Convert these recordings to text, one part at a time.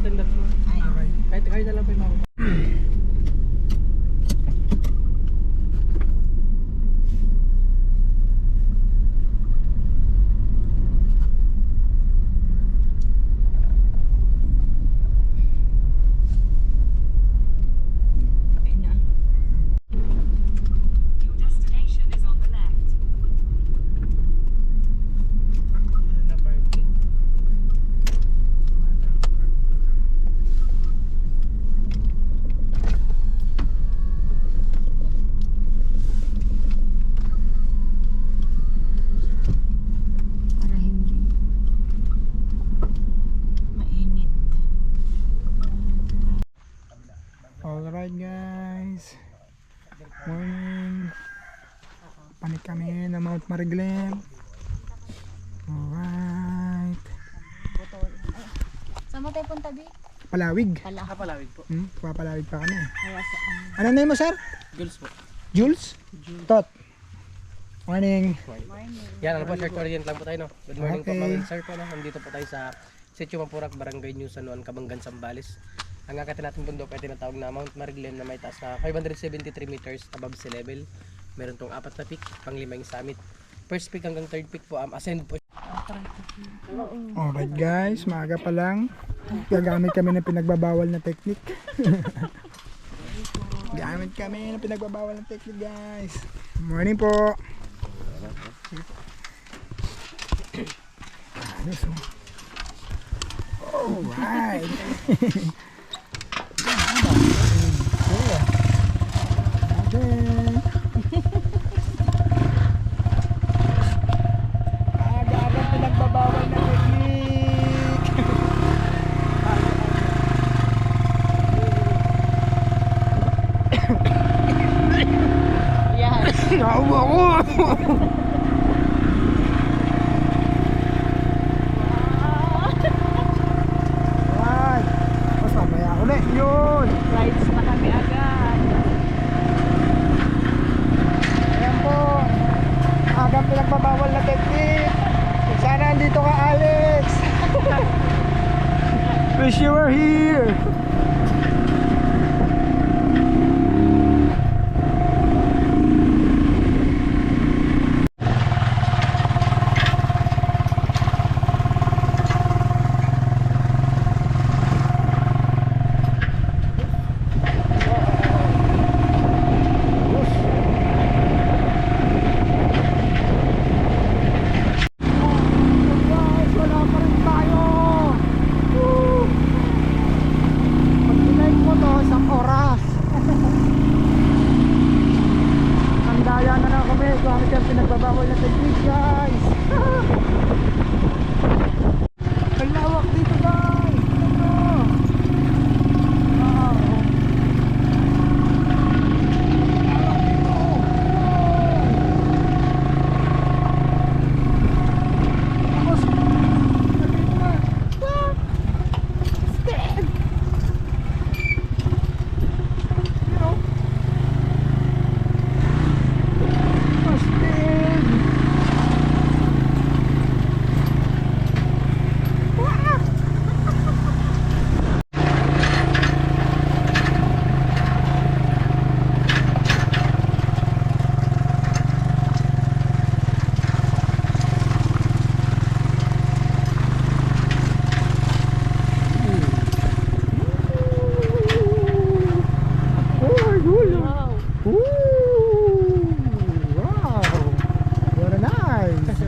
natin that's mo. Okay. Kahit kayo na lang po yung mga. Alright guys, morning. Panik kami na Mount Mariglen. Alright. Saan mo tayo punta, Bi? Palawig. Kapalawig po. Papalawig pa kami. Ano name mo sir? Jules po. Jules? Tot. Morning. Yan, ano po, short orient lang po tayo, no? Good morning po, Okay. mga sir po, no? Nandito po tayo sa Sitio Mapurak, Barangay New San Juan, Cabangan, Zambales. Ang akatin natin bundok ay tinatawag na Mount Mariglen na may taas na 573 meters above sea level. Meron tong 4 na peak, pang-5 summit. First peak hanggang third peak po, ascend po. Alright guys, maaga pa lang. Gagamit kami ng pinagbabawal na technique. Gamit kami ng pinagbabawal na technique guys. Morning po. Ayos, oh. Alright. Aga-aga pinagbabawal na technique. Yan. Naubo ako. Alright. Mas mamaya ulit. Yun. Rides na kami agad. Ayan po. Agang pinagbabawal na technique. Sana andito ka, Alex. Wish you were here. Guys, wala pa rin tayo. Woo! Pag tinay mo to, 1 oras. Ang daya na lang kami. Gamit yung pinagbabawal na technique guys. Ang lawak dito guys. Ito. Wow. Lawak dito. Tapos, nagkita na. Ah! Stand! You know? Stand! Ah! Oh, yun. Wow. Ooh, wow. Very nice.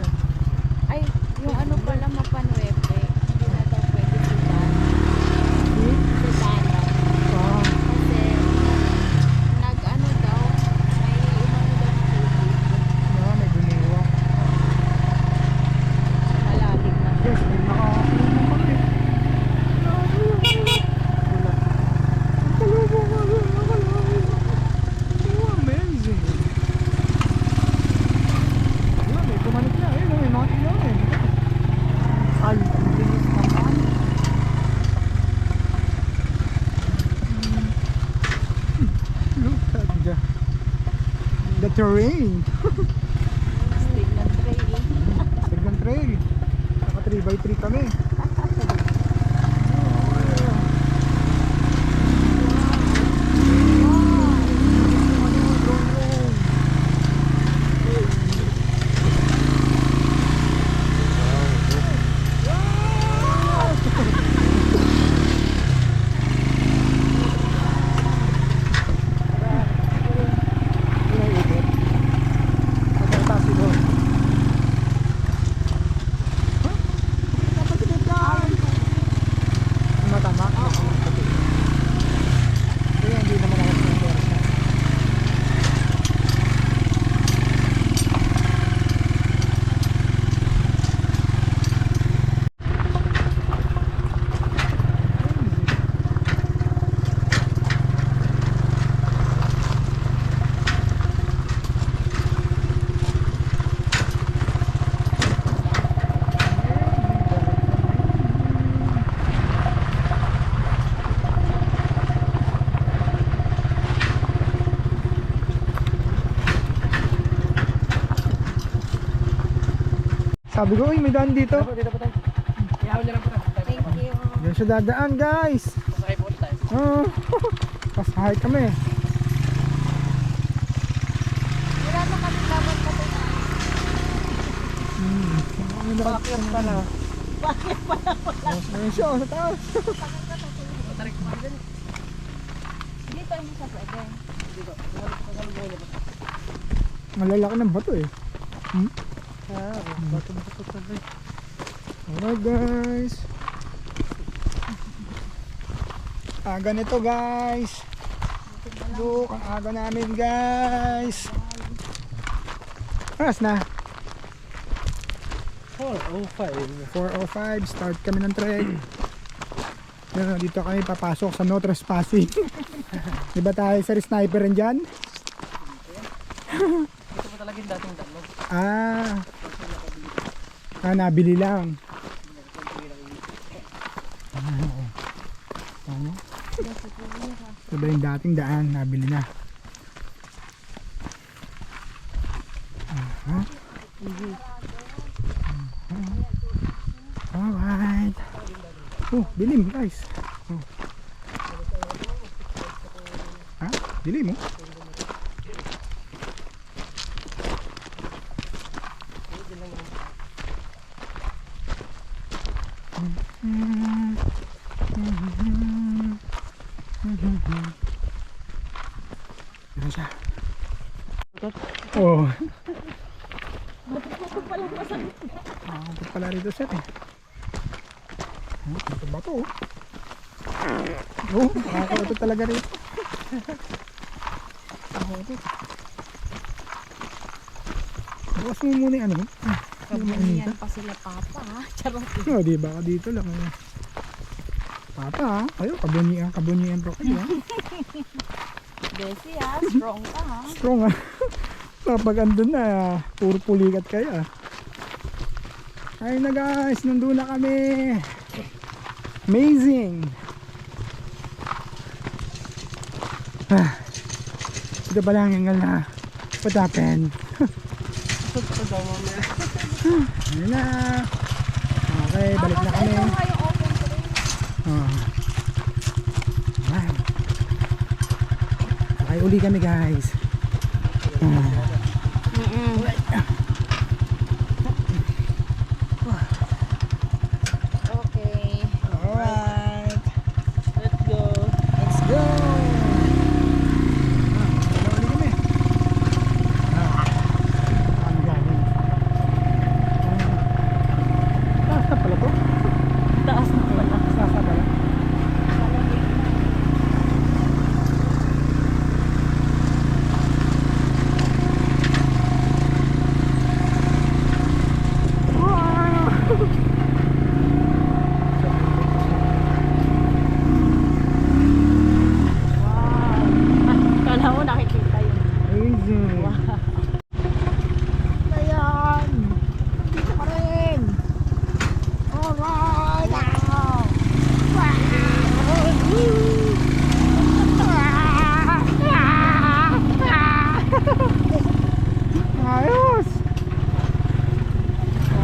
Ay, yung ano pala mapanuepe. Hindi na daw pwede sitan. Sitanan. Ah, Kasi nag-ano daw, may umano daw ng tubig. may gumawa. Malalim na. Yes, may nakakakulong ng bakit. Oh, amazing. Yun, may kumanik na. Ayun, may mga ilaw eh. Ay, ang linis naman. Look at the terrain. Stick ng trail. Segment trail. Naka 3x3 kami. Sabi ko, uy, may daan dito. Dito po tayo. Ihaw niyo lang po tayo. Thank you. Yan siya dadaan, guys. Masakay po tayo. Oh, pasahay kami. Wala na kami laban pa tayo. Bakit pala? Ayun siya, sa taas. Tarik mo din. Dito hindi siya pwede. Dito. Malalaki ng bato eh. Bato tayo. Alright guys. Aga nito guys. Look, ang aga namin guys. Oras na. 4:05. 4:05, start kami ng trek. Dito kami papasok sa no trespassing. Diba tayo sa sniper dyan? Ito po talaga yung dating damo. Nabili lang. Ano? Ito ba yung dating daan? Nabili na. Alright. Oh, dilim guys. Oh. Ha? Dilim oh. Yan siya. Oh. Ito pala rito set eh. Ito ba to? Oh, ito talaga rito. Bukas mo muna yung ano. Kabunian pa sila papa ha. Charot. Oh, di ba dito lang. Papa, ayo kabunian po kayo. Desi ha. Strong ka ha. Strong ah. Kapag andun na, puro pulikat kayo ah. Ayun na guys, nandun na kami. Amazing. Ito pala ang hingal na. What happened? Ayun na. Okay, balik na kami. Ito nga yung open today. Alright. Okay, uli kami guys. Okay. Alright. Let's go. Let's go. Uli kami. Ano gagawin? Taas na pala to? Taas na pala. Taas na pala. Kala mo nakikita yun. Amazing. Ayan. Dito pa rin. Alright. Ayos.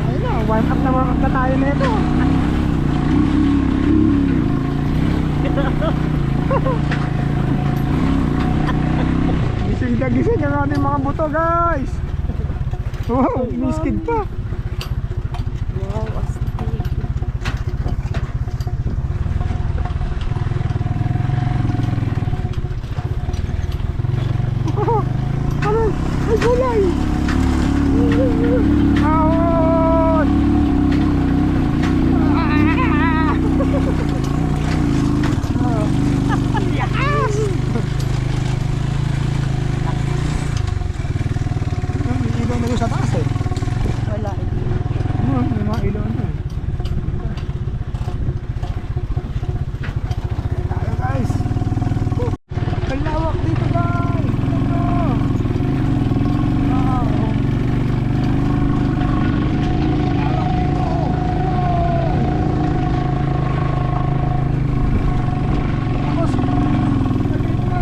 Ayun na, warm up na tayo nito. Gising na gising ang ating mga buto guys. Wow, miskid pa. Wow, astig. Ano? Ay gulay. Ahon. Yes. May ilaw na doon sa taas eh. Wala. May mga ilaw na eh. Tayo guys. Ang lawak dito guys. Wow. Tapos, maliit na.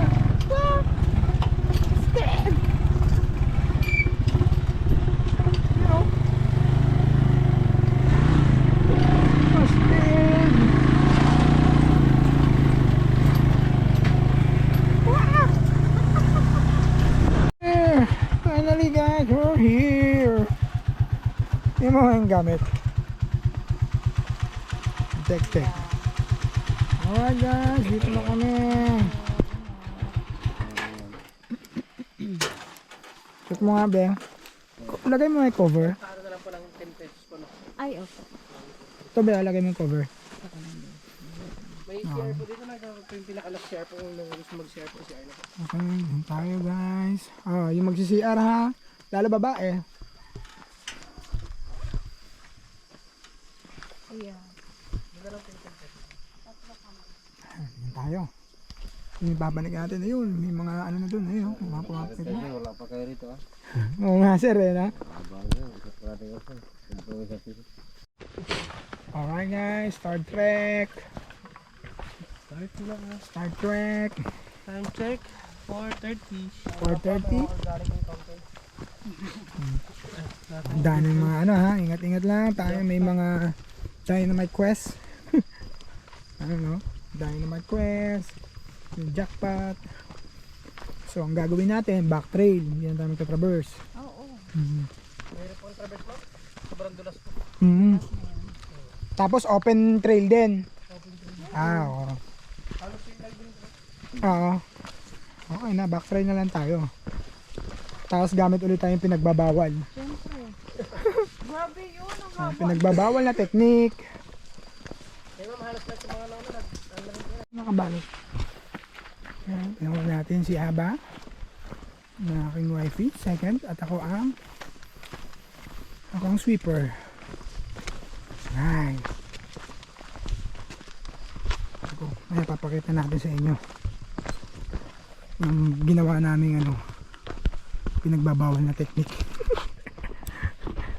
Yung mga yung gamit. Check. Alright guys, dito na kami. Check mo nga, be. Lagay mo yung cover. Para na lang po ng 10 pesos po, no? Ay, okay. Ito, be, lagay mo yung cover. May share po dito na. Ito yung pinaka-lock share po kung gusto mag-share po share na po. Okay, dun tayo guys. Yung magsi-CR ha. Lalo babae. Ayan. Yan tayo. Yung babalik natin ayun. May mga ano na dun. Ayun, mga pumapit na. Wala pa kayo rito ah. Oo nga sir eh, na? Abang yun, isat pa natin ako. Kumpulong sa piso. Alright guys, Star Trek. Start na nga. Star Trek. Time check. 4:30. 4:30. Ang daming mga ano ha. Ingat-ingat lang. Tayo may mga dynamite quest. Ano no? Dynamite quest. Yung jackpot. So ang gagawin natin, back trail. Hindi na tayo traverse. Oo. Mayroon po ang traverse mo. Sobrang dulas po. Tapos open trail din. Oo. Oo. Okay na, back trail na lang tayo. Tapos gamit ulit tayong pinagbabawal. Siyempre. Grabe yun. Ang haba. Pinagbabawal na technique. Kaya mahalas lang sa mga nauna. Nakabalik. Ayan, pinawal natin si Aba na aking wifey, second, at ako ang sweeper. Right. May papakita natin sa inyo yung ginawa naming pinagbabawal na technique.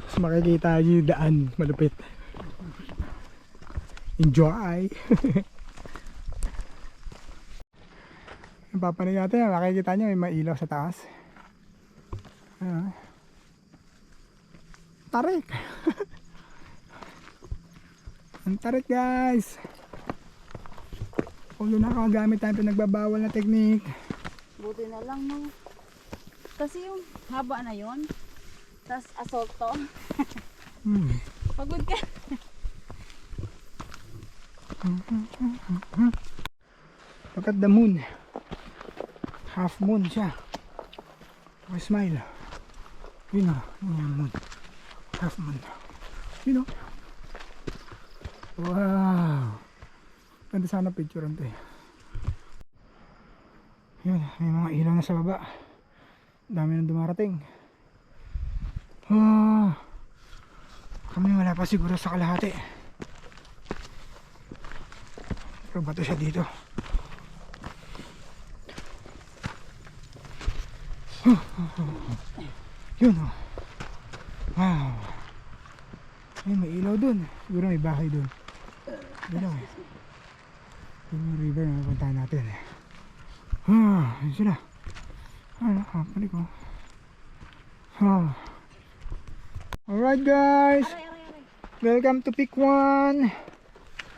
Mas makikita nyo yung daan, malupit. Enjoy! Papanig natin, makikita nyo may mailaw sa taas. Tarik! Ang tarik guys! Kung doon nakagamit tayo pinagbabawal na technique. Buti na lang no. Kasi yung haba na yun. Tapos asolto. Pagod ka. Look at the moon. Half moon siya. Okay, smile. Yun o, yun yung moon. Half moon. Yun o. Wow. Ganda sana picture ito eh. Yun, may mga ilaw na sa baba. Dami na dumarating. Kami wala pa siguro sa kalahati. Pero bato siya dito. Yun o. Wow. Ayun, may ilaw dun. Siguro may bahay dun. Ilaw eh. Yun yung river na napuntahan natin eh. Yun sila. Nakakapalik ko. Alright guys. Welcome to Pick 1.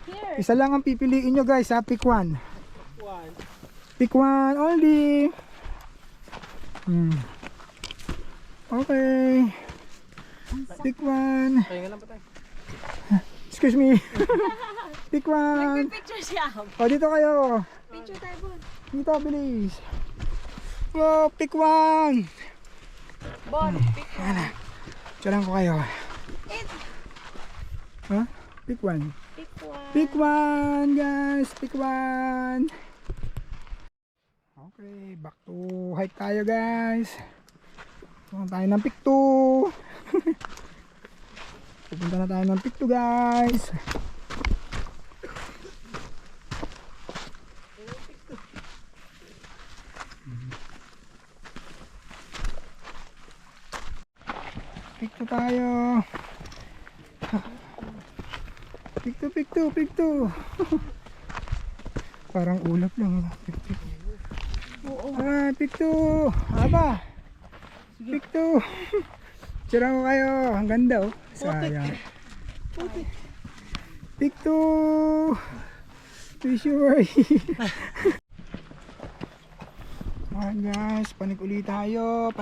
Here. Isa lang ang pipiliin nyo guys ha. Pick 1. Pick 1 only. Okay. Pick 1. Kaya nga lang pa tayo. Excuse me. Pick 1. Picture siya. O dito kayo. Picture tayo po. Dito bilis. Oh, pick 1. Bon, picture. Tsalang ko kayo. Ha? Pick 1. Pick one. Pick 1 guys. Pick 1. Okay, back to hike tayo guys. Punta tayo ng pick 2. Pupunta na tayo ng pick 2 guys. Pick 2 tayo. Pick 2. Parang ulap lang. Pick. Pick 2. Aba. Pick 2. Tira ko kayo. Ang ganda oh. Sayang. Pick 2. Be sure. Alright guys. Panik ulit tayo.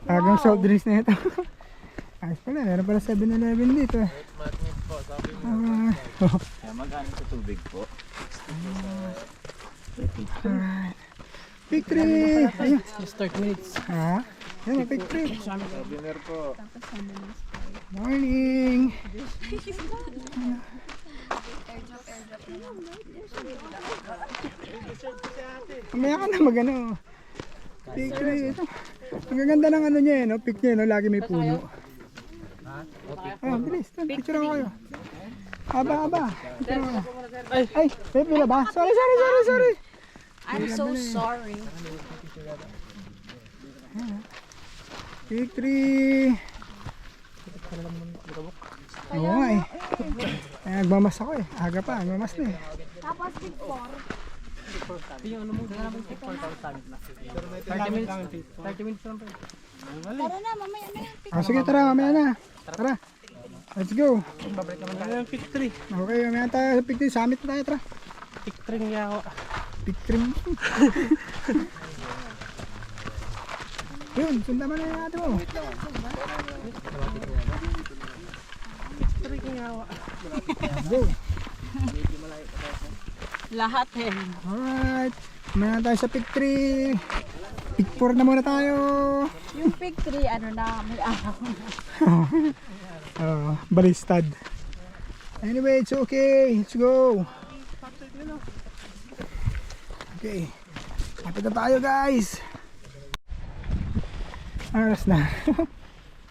Agang soft drinks na ito. Ayos pala, meron pala 7-Eleven dito. Alright. Magkano sa tubig po? Alright. Victory! Ayun. Just 30 minutes. Ha? Yan, victory. Dinner po. Morning! Mamaya ka na mag-ano. Victory. Ito. Ang gaganda ng ano niya eh, no? Pic niya, no? Lagi may puno. Ah, bilis. Picture ako kayo. Aba. Picture ako. Ay, may pila ba? Sorry. I'm so sorry. Victory! Oo nga eh. Nagmamas ako eh. Aga pa, nagmamas na eh. Tapos big four. Yung ano mo, dala naman 4,000 na. 30 minutes. 30 minutes lang pa. Tara na, mamaya na yung pick. Sige, tara, mamaya na. Tara. Let's go. Babalik naman tayo ng pick 3. Okay, mamaya tayo sa Pick 3. Summit na tayo, tara. Pick 3 nga ako. Pick 3. Yun, sundan mo na yung ate mo. Pick 3 nga ako. Go. Lahat eh. Alright. Mamaya tayo sa Pick 3. Pick 4 na muna tayo. Yung pick 3, ano na, may araw na. Balistad. Anyway, it's okay. Let's go. Okay. Kapit na tayo, guys. Aras na.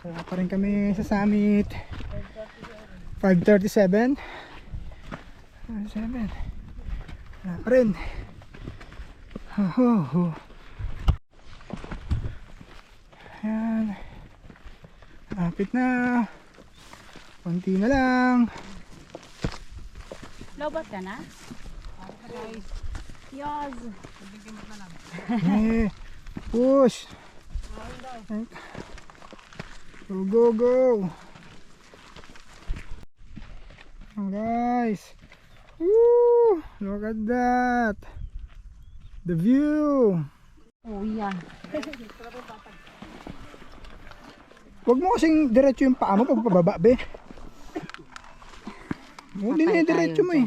Wala pa rin kami sa summit. 5:37. 7. Wala pa rin. Ayan. Kapit na. Konti na lang. Lobat ka na? Yaz. Push. Go. Oh, guys. Woo! Look at that. The view. Oh, yan. Huwag mo kasing diretso yung paa mo pag pababa, be. Hindi na diretso mo eh.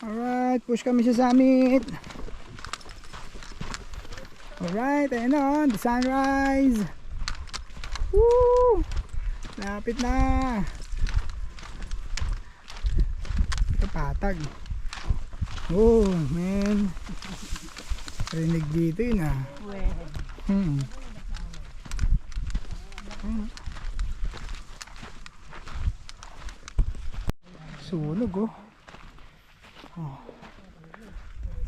Alright, push kami sa summit. Alright, ayun o, the sunrise. Woo! Lapit na. Ito patag. Oh, man. Rinig dito yun ah. Sunog oh.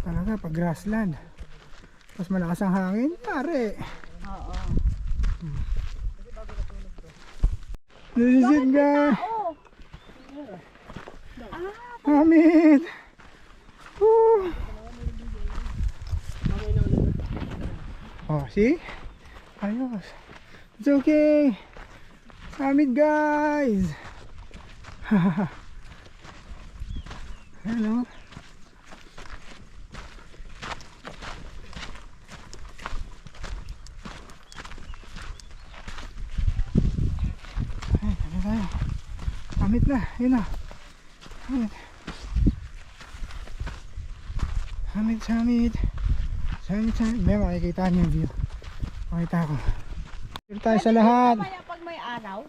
Talaga pag grassland. Tapos malakas ang hangin, pare. Oo. Nasisid ka. Oh, Hamid. Woo. Oh, see? Ayos. It's okay. Hamid, guys. Hello. Hamid na, yun na. Hamid. May makikita niyo yung view. Makita ko. Dito tayo sa lahat. mamaya pag may araw.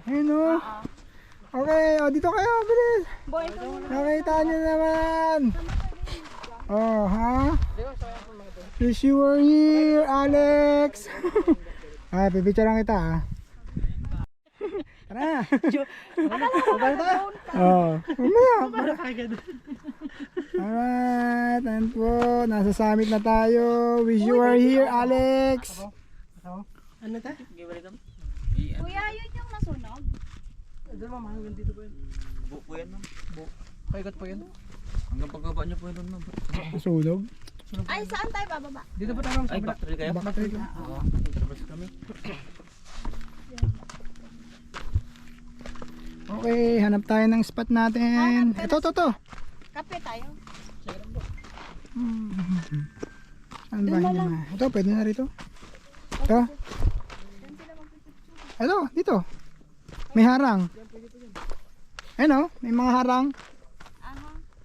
Ayun o. Okay, o dito kayo, bilis. Boy, ito muna. Nakita niyo naman. Oh, ha? Wish you were here, Alex. Ay, pipicture lang kita, ha? Tara. Oh, mamaya. Alright, and po, nasa summit na tayo. Wish you were here, Alex. Ano ta? Kuya, yun yung nasunog. Doon ma'am, hanggang dito po yun. Buo po yan, ma'am. Paikot po yun. Hanggang pagbaba niyo po yun, ma'am. Sunog. Ay, saan tayo bababa? Dito po tayo ma'am sa Ay, kabila. backtrail kayo? Backtrail ka. Oo, traverse kami. Okay, hanap tayo ng spot natin. Ito. Kape tayo. Saan ba? Hindi na. Ito, pwede na rito. Ito. Ito, dito. May harang. Ayun o, may mga harang.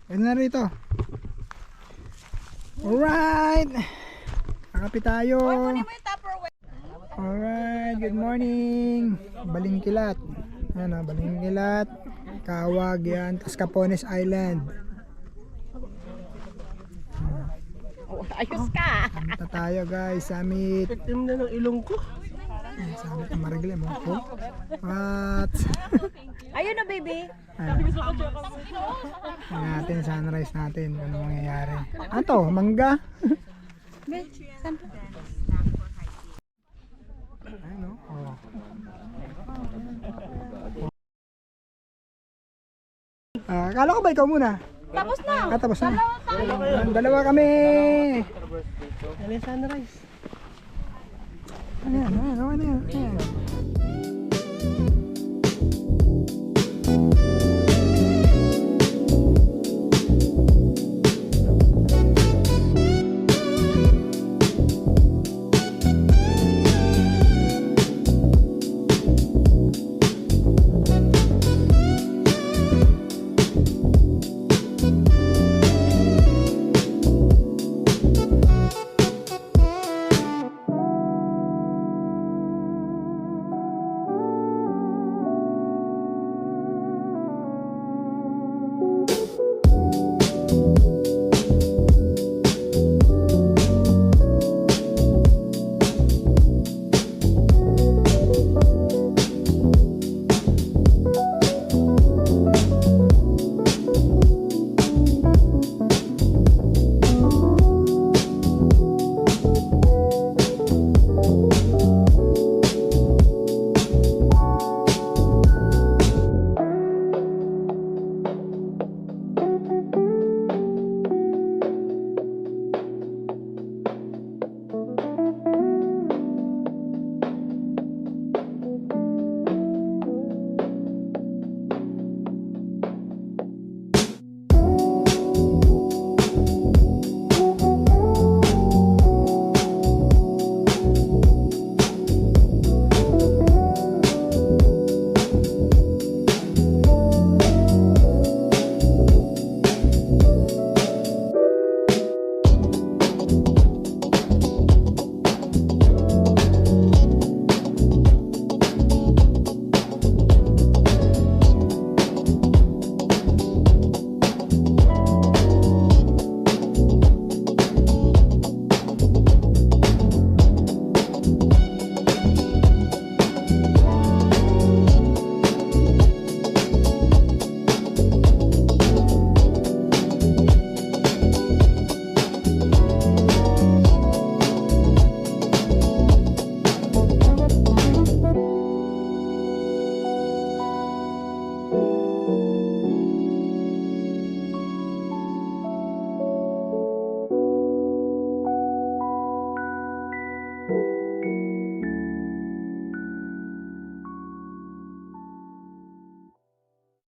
Pwede na rito. Alright. Kakapit tayo. Alright, good morning. Balingkilat. Ano, Balingkilat. Kawag yan. Tas Capones Island. Ayos ka! Punta tayo guys, summit. Itim na ng ilong ko. Summit ng Marigle mo. What? Ayun na, baby. Tingnan natin sunrise natin. Ano mangyayari. Ano to? Mangga? Ano? Oh. Akala ko ba ikaw muna? Tapos na! Tapos na. Dalawa kami. Ano yung sunrise? Ano yan? Ano yan?